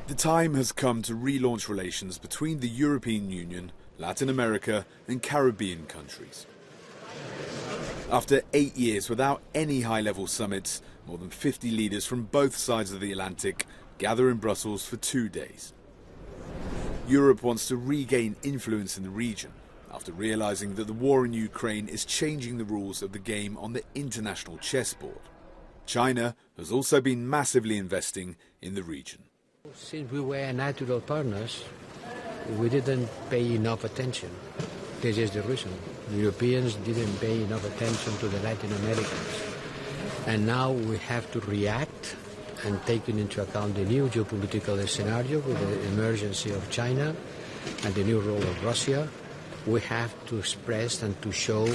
The time has come to relaunch relations between the European Union, Latin America and Caribbean countries. After 8 years without any high-level summits, more than 50 leaders from both sides of the Atlantic gather in Brussels for 2 days. Europe wants to regain influence in the region after realizing that the war in Ukraine is changing the rules of the game on the international chessboard. China has also been massively investing in the region. Since we were natural partners, we didn't pay enough attention. This is the reason. The Europeans didn't pay enough attention to the Latin Americans. And now we have to react and taking into account the new geopolitical scenario with the emergence of China and the new role of Russia, we have to express and to show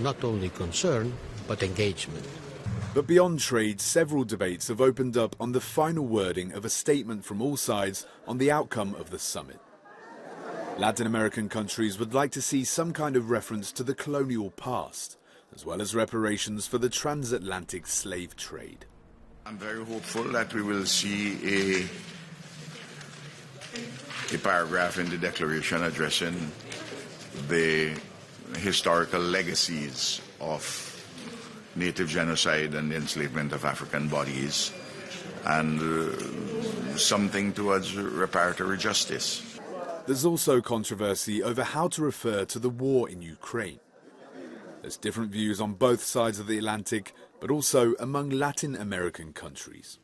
not only concern, but engagement. But beyond trade, several debates have opened up on the final wording of a statement from all sides on the outcome of the summit. Latin American countries would like to see some kind of reference to the colonial past, as well as reparations for the transatlantic slave trade. I'm very hopeful that we will see a paragraph in the declaration addressing the historical legacies of native genocide and enslavement of African bodies, and something towards reparatory justice. There's also controversy over how to refer to the war in Ukraine. There's different views on both sides of the Atlantic, but also among Latin American countries.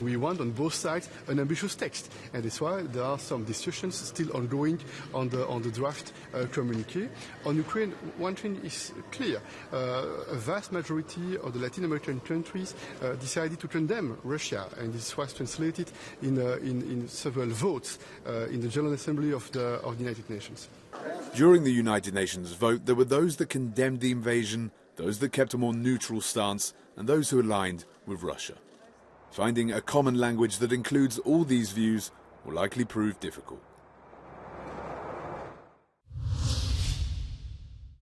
We want on both sides an ambitious text, and that's why there are some discussions still ongoing on the draft communiqué. On Ukraine, one thing is clear. A vast majority of the Latin American countries decided to condemn Russia, and this was translated in several votes in the General Assembly of the United Nations. During the United Nations vote, there were those that condemned the invasion, those that kept a more neutral stance, and those who aligned with Russia. Finding a common language that includes all these views will likely prove difficult.